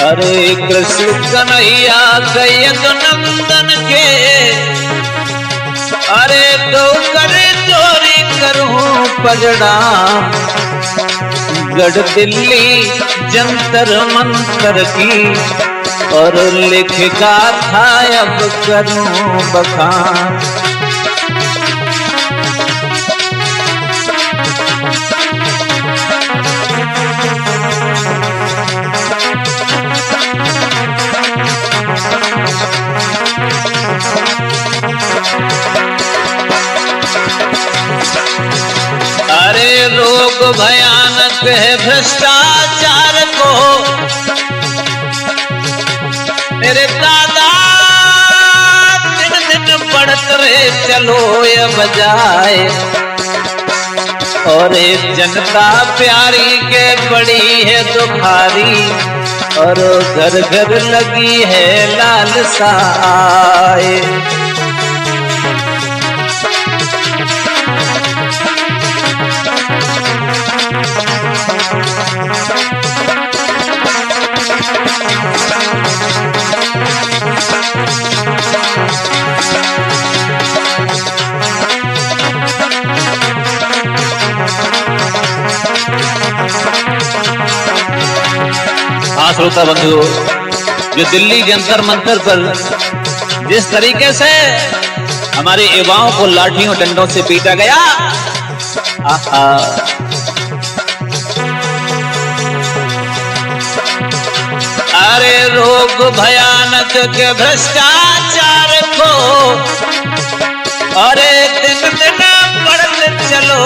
अरे कृष्ण कन्हैया सैयद नंदन के, अरे तो करे चोरी करूं पजड़ा, गढ़ दिल्ली जंतर मंतर की, और लिखा था अब करूं बखान। अरे रोग भयानक है भ्रष्टाचार को, मेरे दादा दिन दिन बढ़त रहे चलो ये बजाए, और एक जनता प्यारी के बड़ी है दुखारी, और घर घर लगी है लालसा आए। हाँ श्रोता बंधुओं, जो दिल्ली जंतर मंतर पर जिस तरीके से हमारे युवाओं को लाठियों डंडों से पीटा गया, अरे रोग भयानक के भ्रष्टाचार को, अरे दिन दिन बढ़ते चलो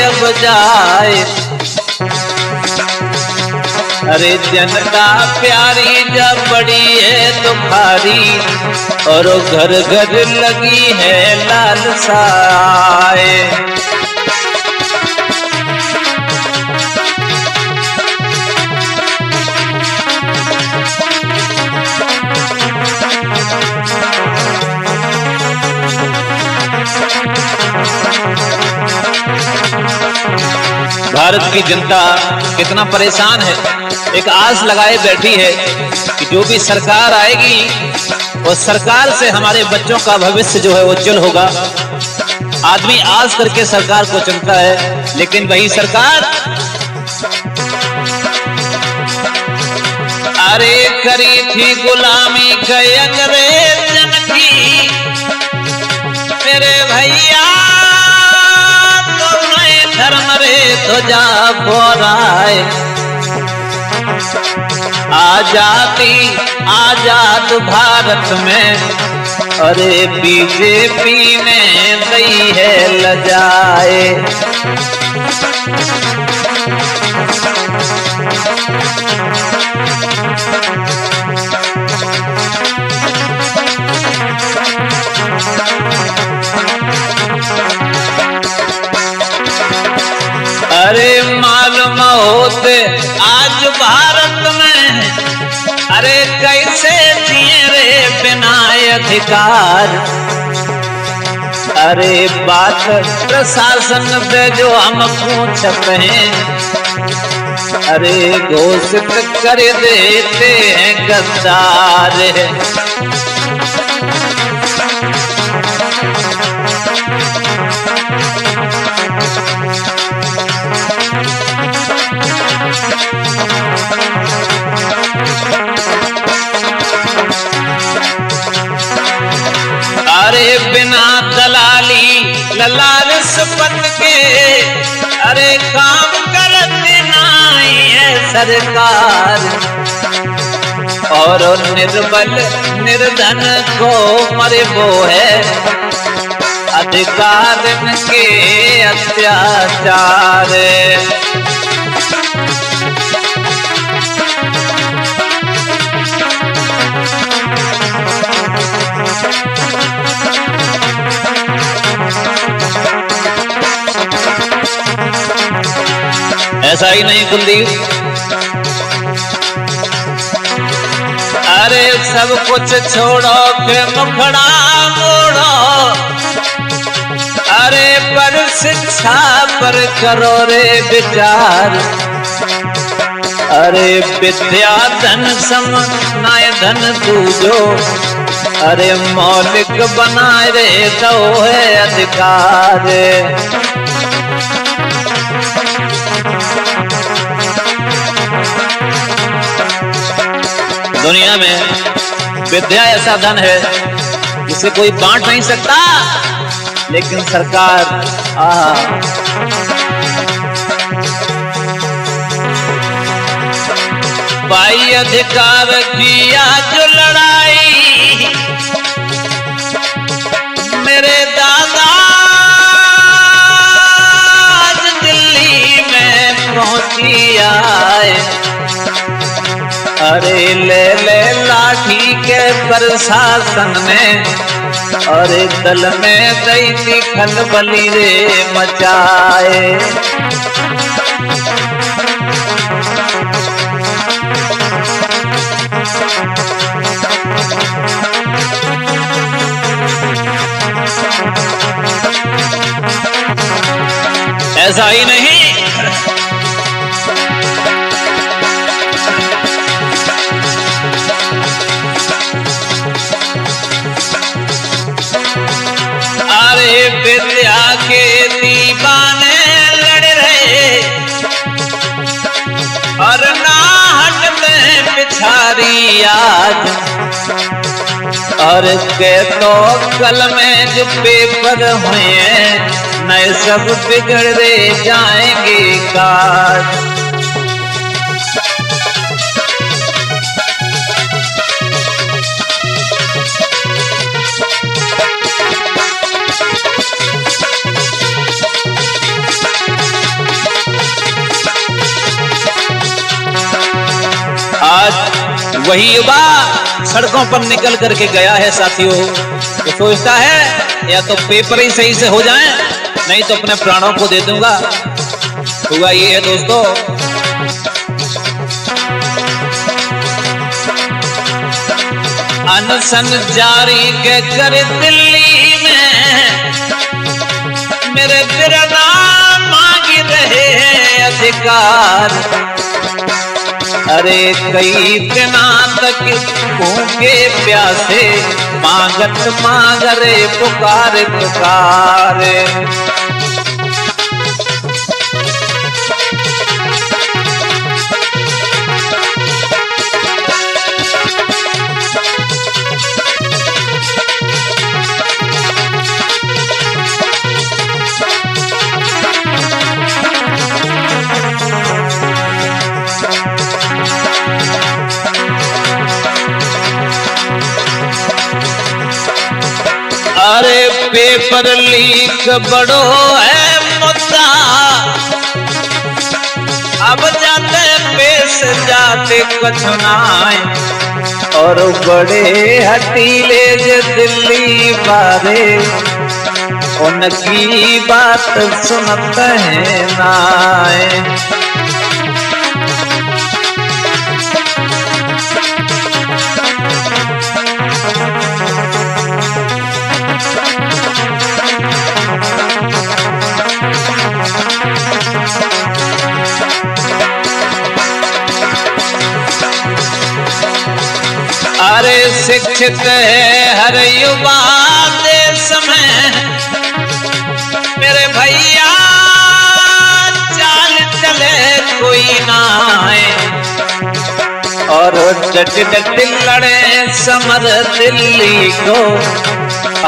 अब जाए, अरे जनता प्यारी जब बड़ी है तुम्हारी, और घर घर लगी है लालसाए। भारत की जनता कितना परेशान है, एक आस लगाए बैठी है कि जो भी सरकार आएगी वो सरकार से हमारे बच्चों का भविष्य जो है उज्जवल होगा। आदमी आस करके सरकार को चुनता है, लेकिन वही सरकार अरे करी थी गुलामी के अंग्रेजन की, मेरे भैया धर्म रे तो जा बोराए, आजादी आजाद भारत में, अरे बीजेपी ने दी है लजाए। अरे मालूम होते आज भारत में, अरे कैसे जिए रे बिना अधिकार, अरे बात प्रशासन पे जो हम पूछते हैं, अरे घोषित कर देते हैं गद्दार। अरे बिना दलाली लालच पद के, अरे काम करते नहीं है सरकार, और निर्बल निर्धन को मरे वो है अधिकार के अत्याचार। ऐसा ही नहीं कुलदीप, अरे सब कुछ छोड़ो के मुखड़ा मोड़ो, अरे पर शिक्षा पर करो रे विचार, अरे विद्या धन सम नाय धन दूजो, अरे मौलिक बनाए रे तो है अधिकार। दुनिया में विद्या ऐसा धन है जिसे कोई बांट नहीं सकता, लेकिन सरकार पाई अधिकार किया जो लड़ाई, मेरे दादा दिल्ली में पहुंची आए। अरे ले ले लाठी के प्रशासन ने, और दल में दैती खलबली रे मचाए। ऐसा ही नहीं, अरे विद्या के दीवाने लड़ रहे, और नाहट में पिछारी आज। और के तो कल में जो पेपर हुए नए सब बिगड़े जाएंगे काज। आज वही युवा सड़कों पर निकल करके गया है साथियों, तो सोचता है या तो पेपर ही सही से हो जाए, नहीं तो अपने प्राणों को दे दूंगा। हुआ ये है दोस्तों, अनशन जारी के कर दिल्ली में, मेरे बिरना मांग रहे हैं अधिकार। अरे कई दिना तक भूखे प्यासे मांगत मांगरे पुकार पुकार। अरे पेपर लीक बड़ो है मुद्दा, अब जाते पेश जाते कछुनाए। और बड़े हटीले जो दिल्ली बारे, उनकी बात सुनते हैं नाए। अरे शिक्षित है हर युवा देश में, मेरे भैया चाल चले कोई ना आए। और डट डट लड़े समर दिल्ली को,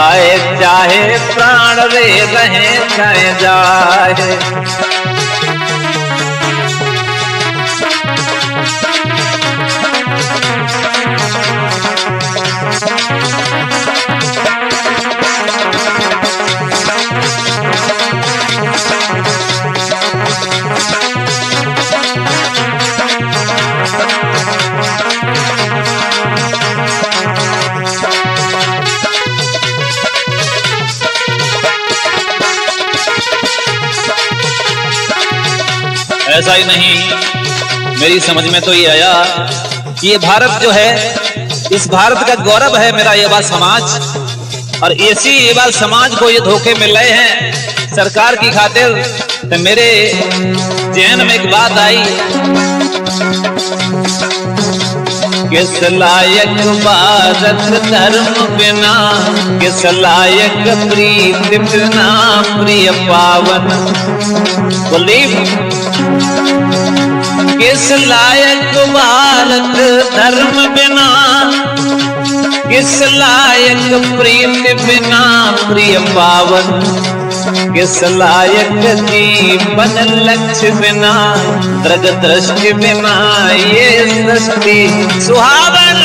आए चाहे प्राण रे रहे चाहे जाए। ऐसा ही नहीं, मेरी समझ में तो ये आया कि ये भारत जो है, इस भारत का गौरव है मेरा युवा समाज। और इसी युवा समाज को ये धोखे मिल रहे हैं सरकार की खातिर। तो मेरे जहन में एक बात आई किस लायक भारत धर्म बिना, किस लायक प्रीत बिना प्रिय पावन। बोली किस लायक भारत धर्म बिना, किस लायक प्रीत बिना प्रिय पावन। किस लायक जीवन लक्ष्य बिना, दृग दृष्टि बिना ये सृष्टि सुहावन।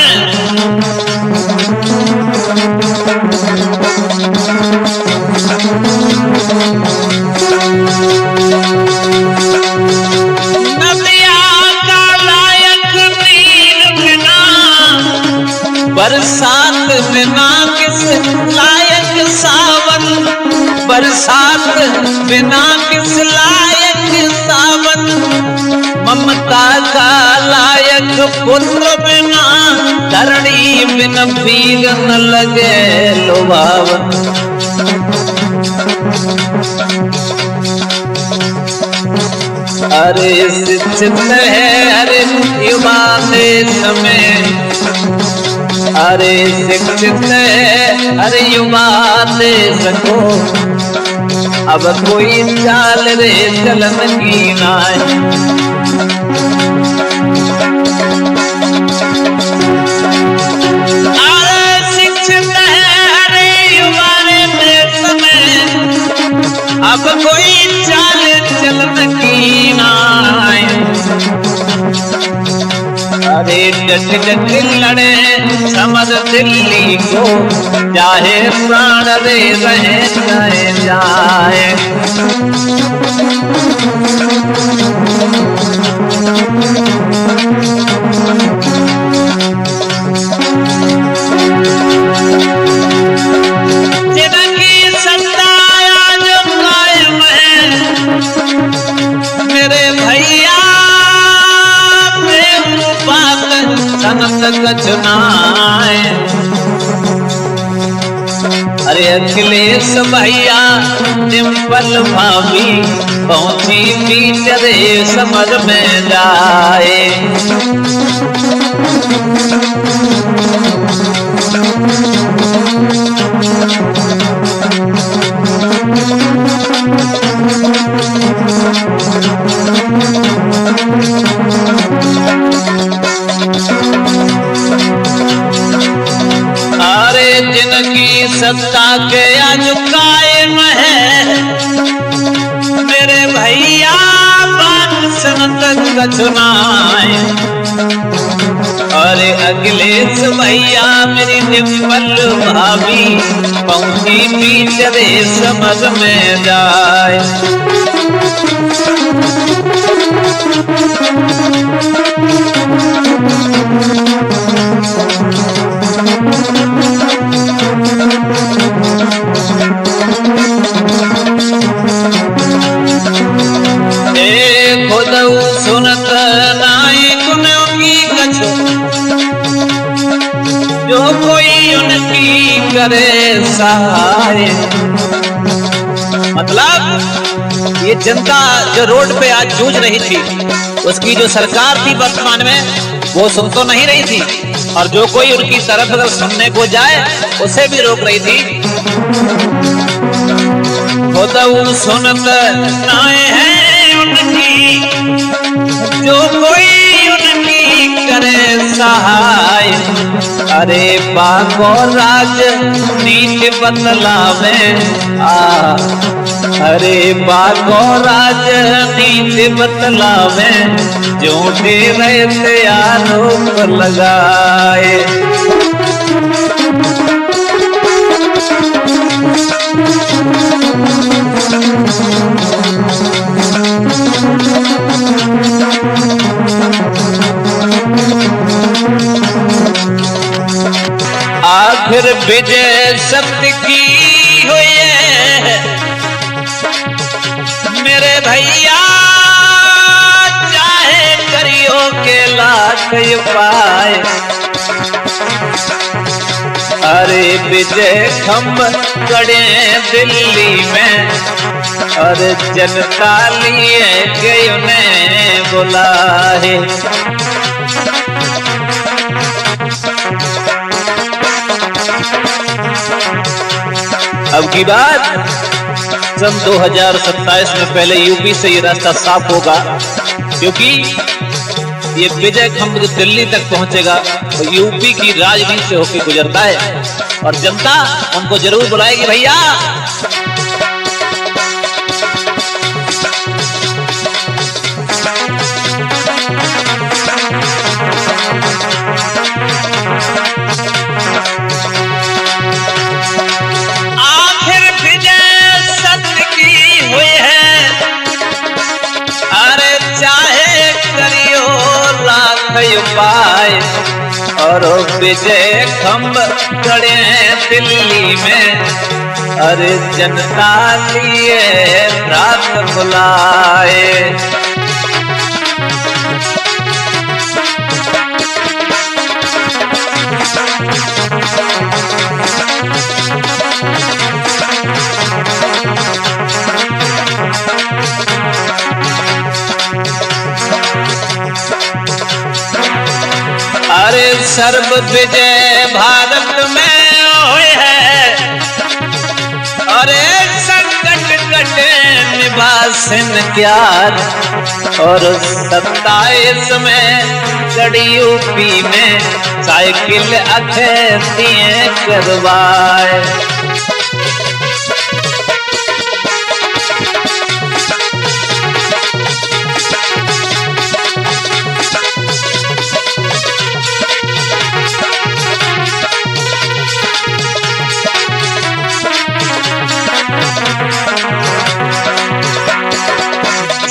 बरसात बिना किस लायक सावन, बरसात बिना किस लायक सावन। ममता का लायक पुत्र बिना, धरणी बिन पीर न लगे लुभावन। अरे शिक्षित है अरे युवा देश में, अरे शिक्षित है अरे युवा देश को। अब कोई चाल रे चलन की नाय, अरे शिक्षित है अरे युवा देश में। अब कोई चाल चलन की नाय, अरे डट डट लड़े समर दिल्ली को, चाहे प्राण दे रहे चाहे जाए। जिनकी सत्ता आज कायम है मेरे भैया, संत कचनाए। अरे अखिलेश भैया डिम्पल भाभी पहुंची टीचरे समझ में जाए। जिनकी सत्ता के आज कायम है मेरे भैया बात संत कचनाए। अरे अखिलेश भैया मेरी डिम्पल भाभी पहुंची टीचरे समझ में जाए। सुनत नाई गुनों की कछु, जो कोई उनकी करे सहाय। मतलब ये जनता जो रोड पे आज जूझ रही थी, उसकी जो सरकार थी वर्तमान में वो सुन तो नहीं रही थी, और जो कोई उनकी तरफ अगर सुनने को जाए उसे भी रोक रही थी। खुद सुनत नाए है उनकी, जो कोई उनकी करे सहाय। अरे बाको राज नीति बदलावे अरे बाको राज नीति बदलावे, झूठे रहते आरोप लगाए। आखिर विजय सत्य की हुई है मेरे भैया, चाहे करियो के लाख उपाय। अरे विजय खंभ गड़े दिल्ली में, और जनता लिए गई उन्हें बुलाए। अब की बात सन 2027 में पहले यूपी से ये रास्ता साफ होगा, क्योंकि ये विजय खंड दिल्ली तक पहुंचेगा और यूपी की राजनीति से होकर गुजरता है और जनता उनको जरूर बुलाएगी भैया। आखिर विजय सत्य की हुई है, अरे चाहे करियो लाख उपाय, और विजय खंभ खड़े हैं दिल्ली में, अरे जनता लिए रात बुलाए। अरे सर्व विजय भारत में हुई है, अरे संकट कटे निभासिन क्यार, और 27 में कड़ी यूपी में साइकिल अखेतिए करवाए।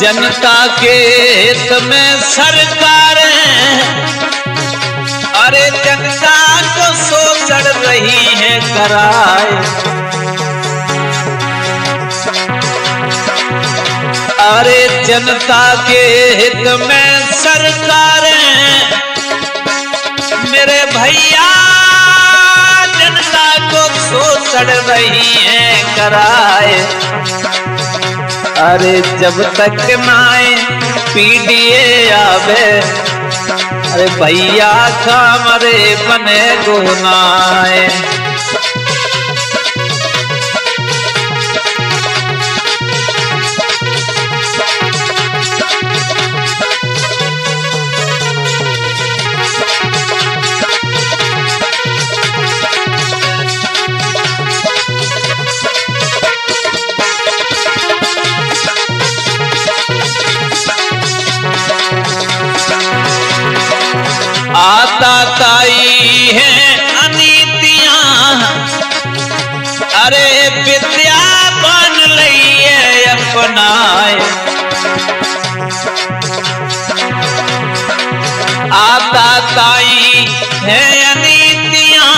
जनता के हित में सरकार, अरे जनता को शोषण रही है कराए। अरे जनता के हित में सरकार, मेरे भैया जनता को शोषण रही है कराए। अरे जब तक नाए पीडीए आवे, अरे भैया खामरे बने गुनाए। आता ताई है अनीतियां, अरे विद्या बन लइए अपनाए। आता ताई है अनीतियां,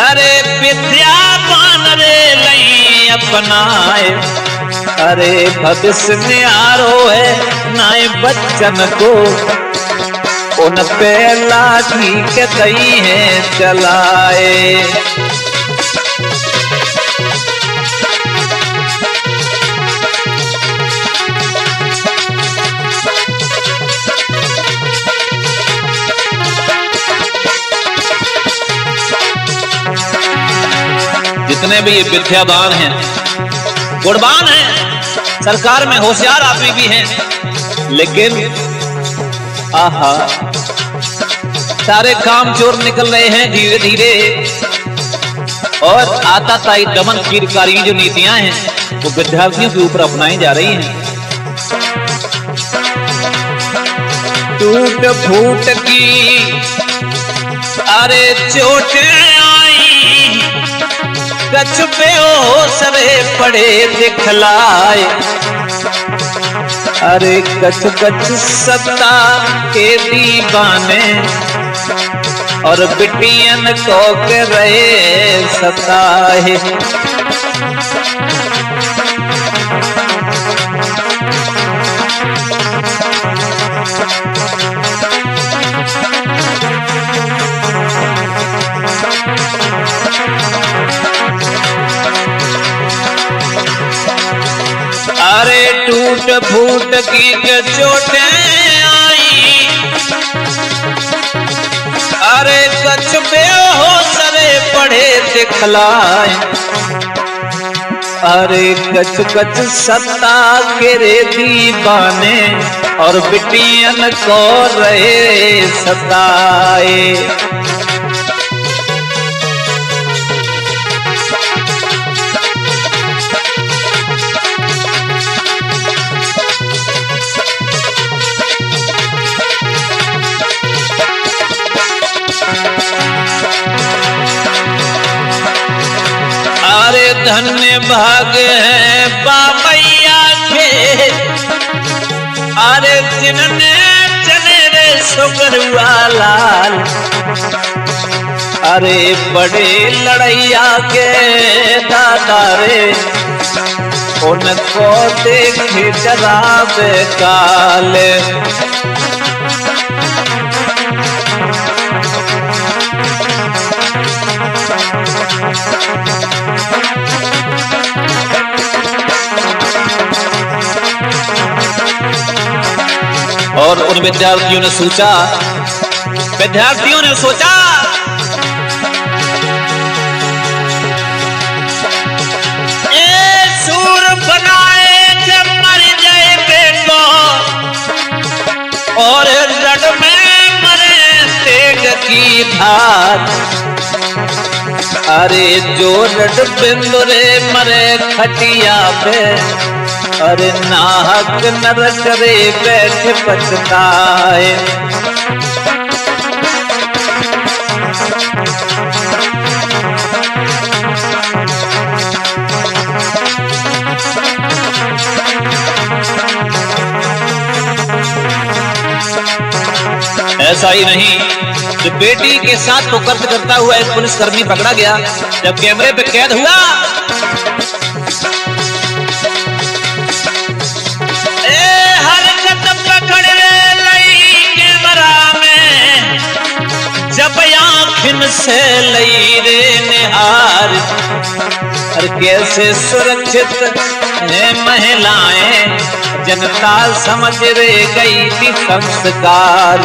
अरे विद्या बन रे लई अपनाए। अरे भविष्य न्यारो है नाए बच्चन को, उन पे लाठी के दई है चलाए। जितने भी ये विद्यावान हैं, गुणवान हैं, सरकार में होशियार आदमी भी हैं, लेकिन आहा सारे काम चोर निकल रहे हैं धीरे धीरे। और आताताई दमनकारी जो नीतियां हैं वो विद्यार्थियों के ऊपर अपनाई जा रही हैं। टूट फूट की अरे चोटें आई, कछ पे हो सबे पड़े दिखलाए। अरे कछ कछ सत्ता के दीवाने, और बिटियन को के रहे सताए। टूट फूट की के चोटें आई, अरे कछ बेहोसरे पढ़े दिखलाए, अरे कछ कछ सत्ता के रे दीवाने और बिटियन को रहे सताए। अरे धन्य भाग है बाबैया के, अरे जिनने चने रे सुगरुआ लाल, अरे बड़े लड़ैया के दादा रे उनको देखे जराबे काले। और उन विद्यार्थियों ने सोचा ए सूर बनाए जब मर जाए बेटो, और रड में मरे तेग की धार, अरे जो रड बिंदुरे मरे खटिया पे, अरे नाहक नरक रे बैठ पछताए। ऐसा ही नहीं कि बेटी के साथ कुकर्म करता हुआ एक पुलिसकर्मी पकड़ा गया, जब कैमरे पे कैद हुआ जब आँखिन से लई रे निहार, और कैसे सुरक्षित है महिलाएं, जनता समझ रे गई थी संस्कार।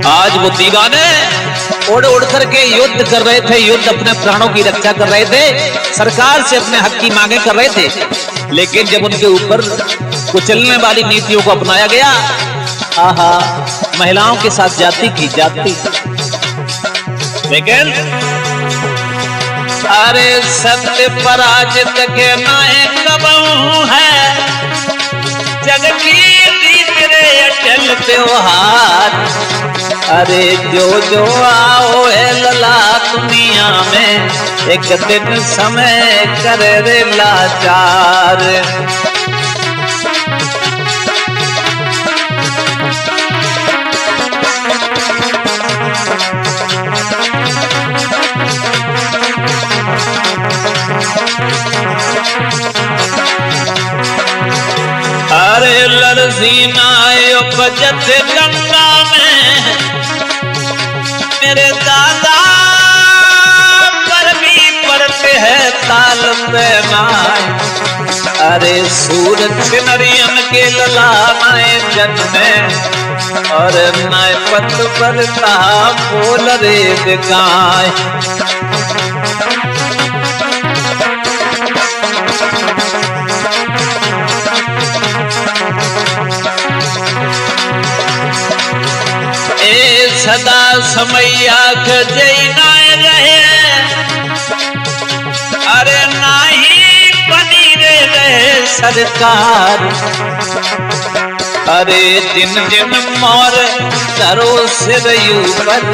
आज वो दीवाने उड़ उड़ करके युद्ध कर रहे थे, युद्ध अपने प्राणों की रक्षा कर रहे थे, सरकार से अपने हक की मांगे कर रहे थे, लेकिन जब उनके ऊपर कुचलने वाली नीतियों को अपनाया गया, आहा, महिलाओं के साथ जाति की जाति। लेकिन अरे सत्य पराजित के नाए कबहू है, जग की रीत रे अटल त्योहार, अरे जो जो आओ है लला दुनिया में, एक दिन समय करे रे लाचार। अरे लरसीना उपजत गंगा में, मेरे दादा पर भी पड़ते हैं ताल में माए, अरे सूरज नरियन के ललाए जन्मे, और नए पत पर कहा बोल रे दिखाए। सदा समैया जय नाय रहे, अरे नाही बनी रे रहे सरकार, अरे जिन जिन मोर धरो सिर ऊपर,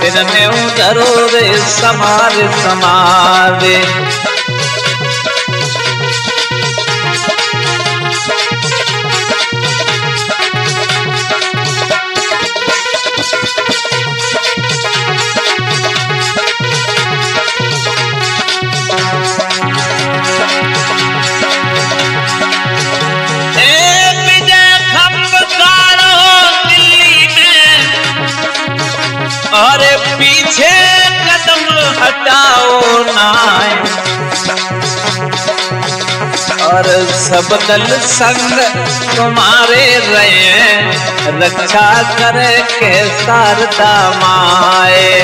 दिन में धरो रे समार समारे। जाओ नाय। और सब दल संग तुम्हारे रहे, रक्षा करे के शारदा माए।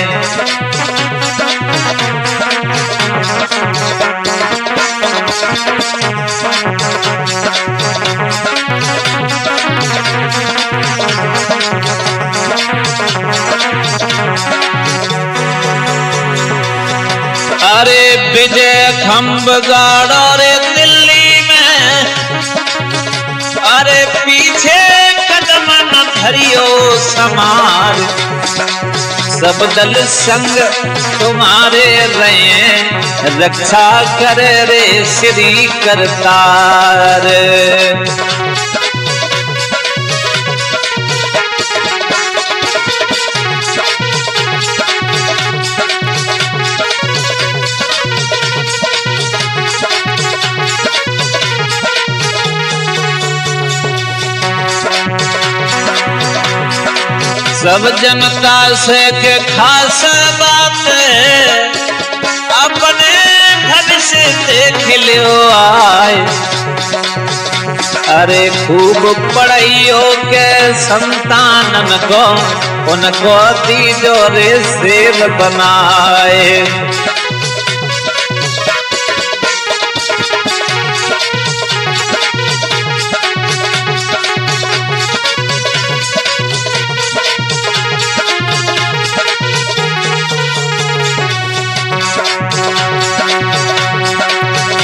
अरे विजय खंबगाड़ रे दिल्ली में, अरे पीछे कदम न धरियो समार। सब दल संग तुम्हारे रहे, रक्षा करे रे श्री करतार। सब जनता से के खास बात अपने भविष्य देख लियो आए। अरे खूब पढ़ाइयो के संतानन को उनको दीजो रे सेव बनाए।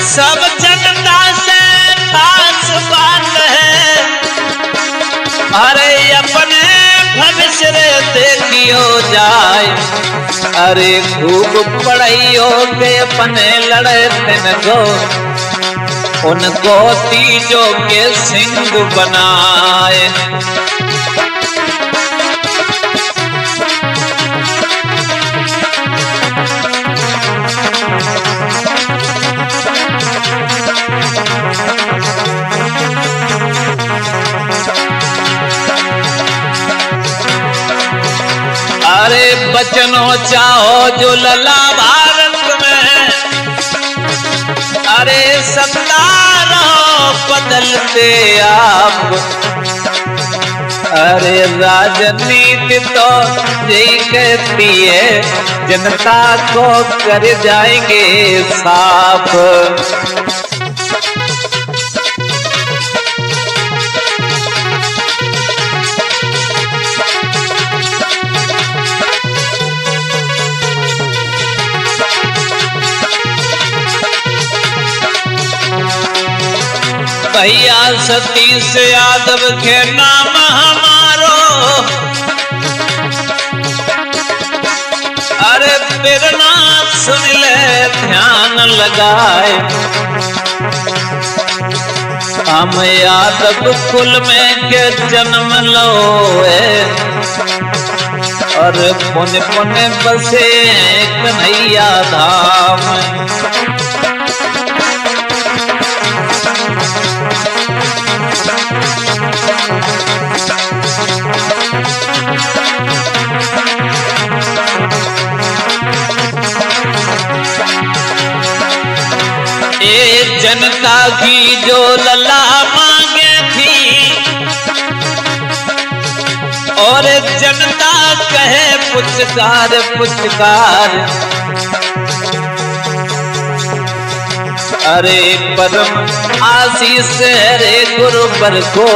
सब जनता से खास बात है, अरे अपने भविष्य देखियो जाए। अरे खूब पढ़ाइयो के अपने लड़ते गो, उनको तीजों के सिंह बनाए। अरे बचनो चाहो जो लला भारत में, अरे सत्तारों बदलते आप। अरे राजनीति तो यही कहती है, जनता को कर जाएंगे साफ। भैया सतीश यादव के नाम हमारो, अरे बिरना सुन ले ध्यान लगाए। हम यादव कुल में के जन्म लो है, और पुण्य पुण्य बसे कन्हैया धाम। जनता की जो लला मांगे थी, और जनता कहे पुचकार पुचकार। अरे परम आशीष रे गुरु पर को,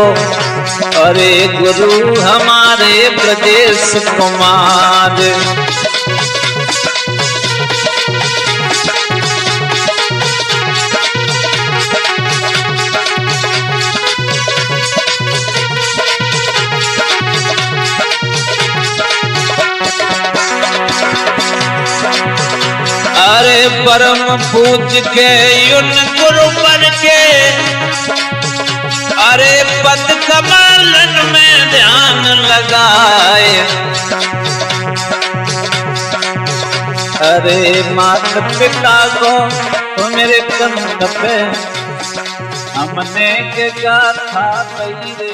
अरे गुरु हमारे प्रदेश कुमार। अरे परम पूज के युन गुरु पर के, अरे पद कमलन में ध्यान लगाए। अरे माता पिता को तो मेरे कंध पे हमने के गाथा कही रे।